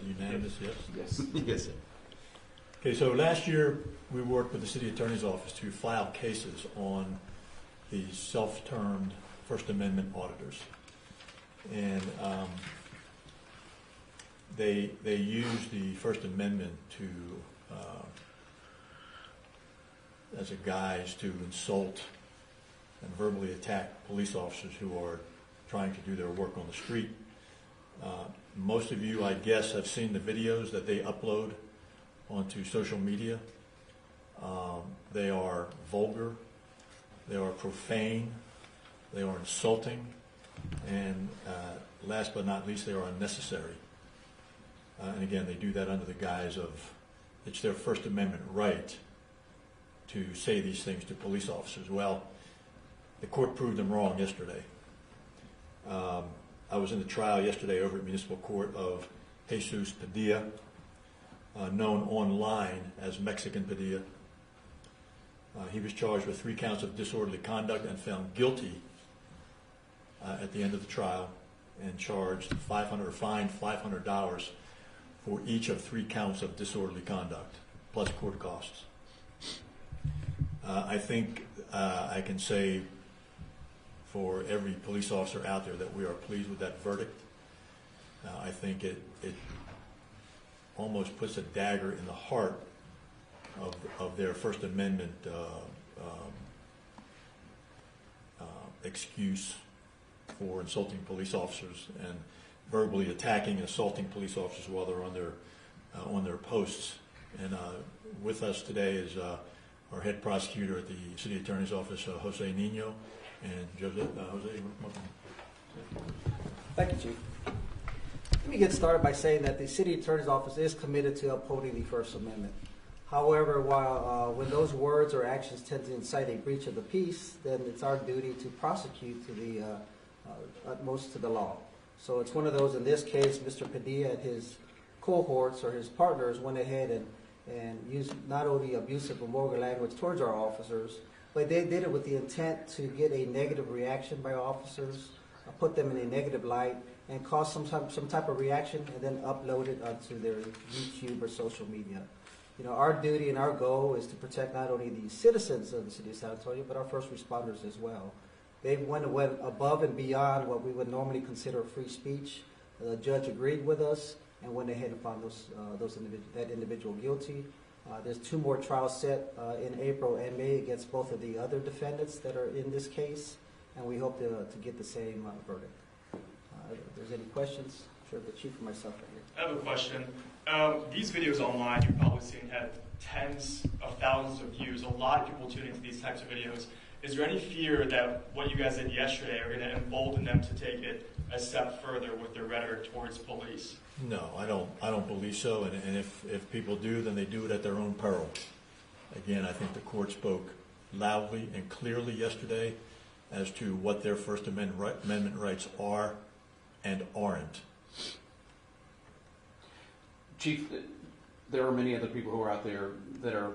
Unanimous, yes? Yes. Yes, sir. Okay, so last year we worked with the City Attorney's Office to file cases on the self-termed First Amendment auditors. And they use the First Amendment to as a guise to insult and verbally attack police officers who are trying to do their work on the street. Most of you, I guess, have seen the videos that they upload onto social media. They are vulgar, they are profane, they are insulting, and last but not least, they are unnecessary. And again, they do that under the guise of it's their First Amendment right to say these things to police officers. Well, the court proved them wrong yesterday. I was in the trial yesterday over at Municipal Court of Jesus Padilla, known online as Mexican Padilla. He was charged with 3 counts of disorderly conduct and found guilty at the end of the trial, and charged fined $500 for each of 3 counts of disorderly conduct, plus court costs. I think I can say for every police officer out there that we are pleased with that verdict. I think it almost puts a dagger in the heart of their First Amendment excuse for insulting police officers and verbally attacking and assaulting police officers while they're on their posts. And with us today is our head prosecutor at the City Attorney's Office, Jose Nino. And Jose, Thank you, Chief. Let me get started by saying that the City Attorney's Office is committed to upholding the First Amendment. However, when those words or actions tend to incite a breach of the peace, then it's our duty to prosecute to the utmost to the law. So it's one of those, in this case, Mr. Padilla and his cohorts or his partners went ahead and used not only abusive and vulgar language towards our officers, but they did it with the intent to get a negative reaction by officers, put them in a negative light, and cause some type of reaction, and then upload it onto their YouTube or social media. You know, our duty and our goal is to protect not only the citizens of the city of San Antonio, but our first responders as well. They went above and beyond what we would normally consider free speech. The judge agreed with us and went ahead and found that individual guilty. There's 2 more trials set in April and May against both of the other defendants that are in this case, and we hope to get the same verdict. If there's any questions, I'm sure the Chief and myself are here. I have a question. These videos online, you've probably seen, have tens of thousands of views. A lot of people tune into these types of videos. Is there any fear that what you guys did yesterday are going to embolden them to take it a step further with their rhetoric towards police? no, I don't believe so. And if people do, then they do it at their own peril. Again, I think the court spoke loudly and clearly yesterday as to what their First Amendment rights are and aren't. Chief, there are many other people who are out there that are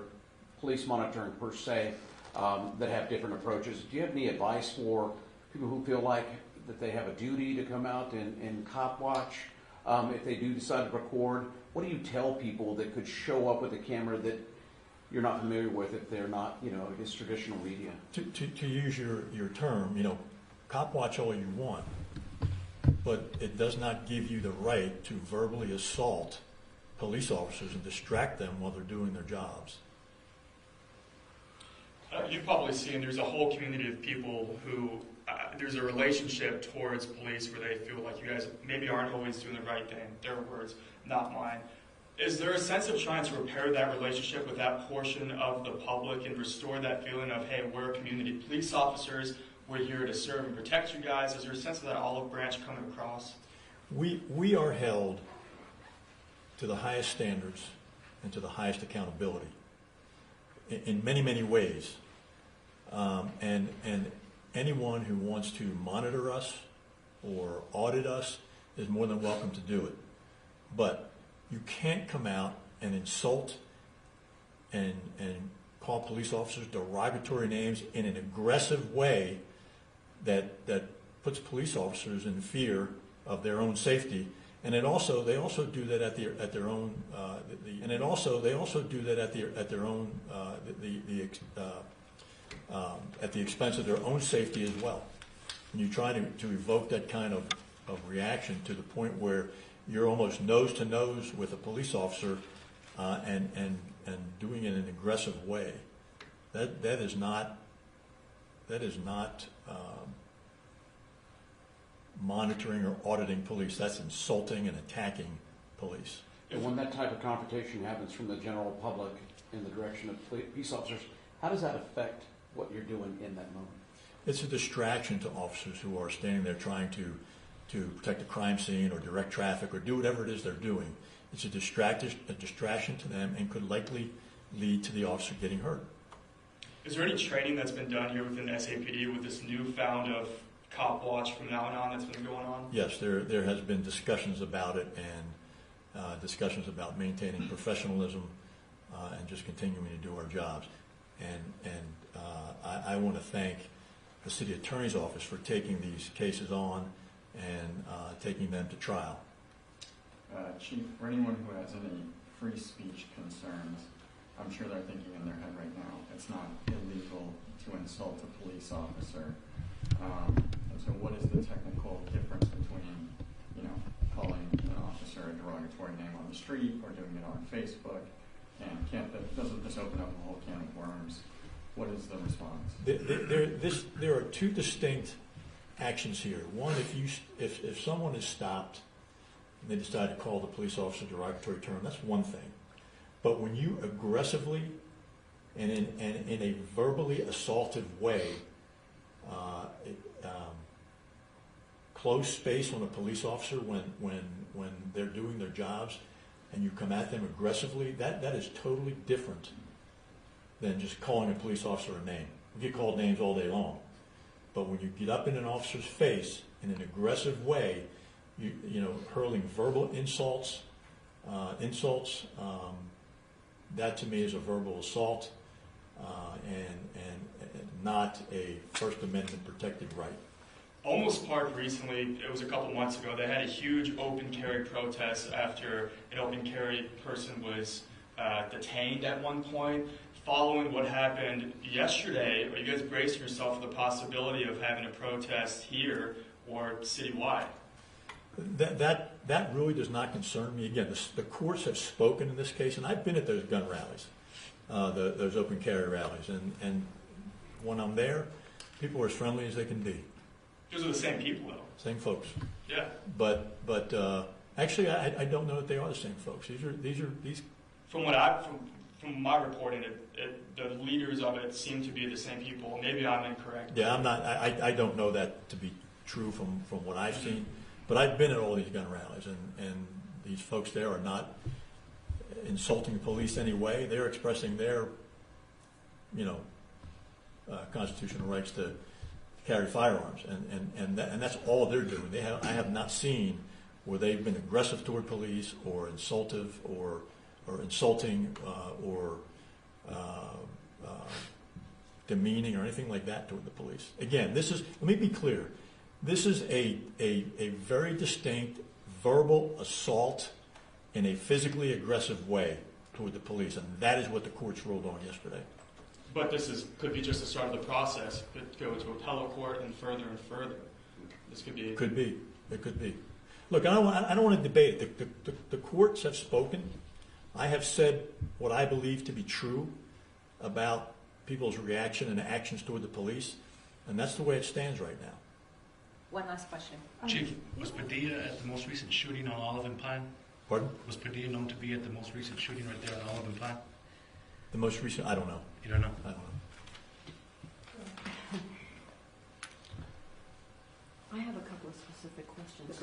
police monitoring per se, that have different approaches. Do you have any advice for people who feel like that they have a duty to come out and cop watch if they do decide to record? What do you tell people that could show up with a camera that you're not familiar with if they're not, I guess, traditional media? To use your term, cop watch all you want, but it does not give you the right to verbally assault police officers and distract them while they're doing their jobs. You've probably seen there's a whole community of people who there's a relationship towards police where they feel like you guys maybe aren't always doing the right thing. Their words, not mine. Is there a sense of trying to repair that relationship with that portion of the public and restore that feeling of, hey, we're community police officers, we're here to serve and protect you guys? Is there a sense of that olive branch coming across? We are held to the highest standards and to the highest accountability in many, many ways. And anyone who wants to monitor us or audit us is more than welcome to do it. But you can't come out and insult and call police officers derogatory names in an aggressive way that puts police officers in fear of their own safety And they also do that at their own at the expense of their own safety as well. And you try to evoke that kind of reaction to the point where you're almost nose to nose with a police officer and doing it in an aggressive way. That is not monitoring or auditing police. That's insulting and attacking police. And when that type of confrontation happens from the general public in the direction of police officers, how does that affect what you're doing in that moment? It's a distraction to officers who are standing there trying to protect a crime scene or direct traffic or do whatever it is they're doing. It's a distraction to them and could likely lead to the officer getting hurt. Is there any training that's been done here within SAPD with this newfound of cop watch from now on that's been going on? Yes, there has been discussions about it and discussions about maintaining professionalism and just continuing to do our jobs. And I want to thank the City Attorney's Office for taking these cases on and taking them to trial. Chief, for anyone who has any free speech concerns, I'm sure they're thinking in their head right now, it's not illegal to insult a police officer. And so what is the technical difference between, calling an officer a derogatory name on the street or doing it on Facebook? And doesn't this open up a whole can of worms? What is the response? There are two distinct actions here. One, if someone is stopped and they decide to call the police officer a derogatory term, that's one thing. But when you aggressively and in a verbally assaultive way close space on a police officer when they're doing their jobs and you come at them aggressively, that is totally different than just calling a police officer a name. We get called names all day long. But when you get up in an officer's face in an aggressive way, hurling verbal insults, that to me is a verbal assault and not a First Amendment protected right. Almost Park recently, it was a couple months ago, they had a huge open carry protest after an open carry person was detained at one point. Following what happened yesterday, are you guys bracing yourself for the possibility of having a protest here or citywide? That really does not concern me. Again, the courts have spoken in this case, and I've been at those gun rallies, those open carry rallies, and when I'm there, people are as friendly as they can be. Those are the same people, though. Same folks. Yeah. But actually, I don't know that they are the same folks. These. From my reporting, the leaders of it seem to be the same people. Maybe I'm incorrect. Yeah, I'm not. I don't know that to be true from what I've seen. But I've been at all these gun rallies, and these folks there are not insulting the police anyway. They're expressing their, constitutional rights to carry firearms, and that's all they're doing. I have not seen where they've been aggressive toward police or insultive or insulting or demeaning or anything like that toward the police. Again, let me be clear. This is a very distinct verbal assault in a physically aggressive way toward the police, and that is what the courts ruled on yesterday. But could be just the start of the process. Could go to appellate court and further. This could be. It could be. Look, I don't want to debate it. The courts have spoken. I have said what I believe to be true about people's reaction and actions toward the police, and that's the way it stands right now. One last question. Chief, was Padilla at the most recent shooting on Olive and Pine? Pardon? Was Padilla known to be at the most recent shooting right there on Olive and Pine? The most recent? I don't know. You don't know? I don't know. I have a couple of specific questions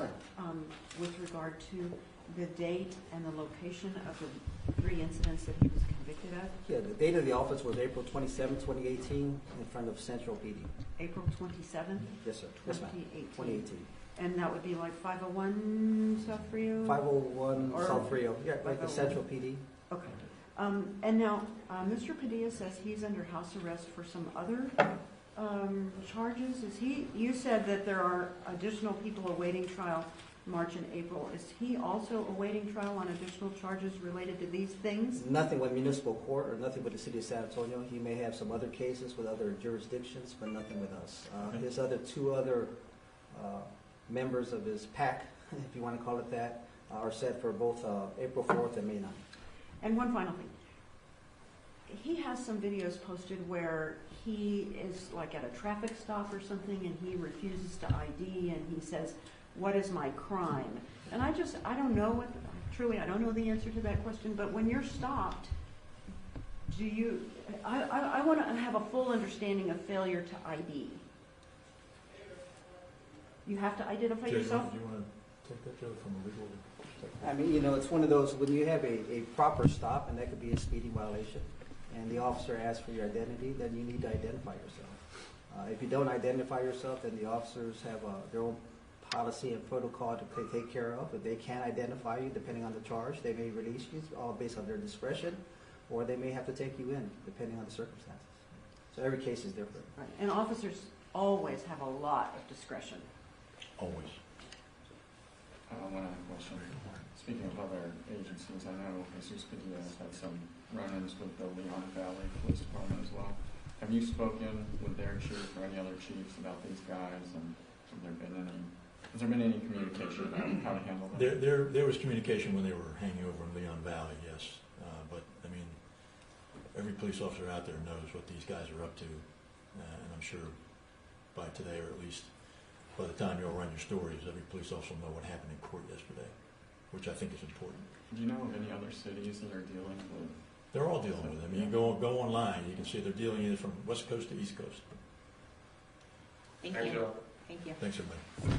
with regard to the date and the location of the 3 incidents that he was convicted of. Yeah, the date of the offense was April 27, 2018, in front of Central PD. April 27th? Yes, sir. Yes, ma'am. 2018. And that would be like 501 South Frio? 501 Or South Frio. Yeah, like the 501. Central PD. Okay. And now, Mr. Padilla says he's under house arrest for some other charges. You said that there are additional people awaiting trial. March and April. Is he also awaiting trial on additional charges related to these things? Nothing with municipal court or nothing with the city of San Antonio. He may have some other cases with other jurisdictions, but nothing with us. His two other members of his pack, if you want to call it that, are set for both April 4th and May 9th. And one final thing. He has some videos posted where he is like at a traffic stop or something and he refuses to ID and he says, "What is my crime?" And I don't know I don't know the answer to that question, but when you're stopped, I want to have a full understanding of failure to ID. You have to identify Jay, yourself? do you want to take that, Joe, from a legal perspective? I mean, it's one of those, when you have a proper stop, and that could be a speeding violation, and the officer asks for your identity, then you need to identify yourself. If you don't identify yourself, then the officers have their own policy and protocol to take care of. If they can't identify you, depending on the charge, they may release you all based on their discretion, or they may have to take you in, depending on the circumstances. So every case is different. Right. And officers always have a lot of discretion. Always. One other question. Speaking of other agencies, I know Jesus Padilla has had some run-ins with the Leon Valley Police Department as well. Have you spoken with their chief or any other chiefs about these guys, and has there been any communication about how to handle them? There was communication when they were hanging over in Leon Valley, yes. But, I mean, every police officer out there knows what these guys are up to. And I'm sure by today, or at least by the time you'll run your stories, every police officer will know what happened in court yesterday, which I think is important. Do you know of any other cities that are dealing with? They're all dealing with it. I mean, you go online, you can see they're dealing either from West Coast to East Coast. Thank Thank you. you. Thank you. Thanks, everybody.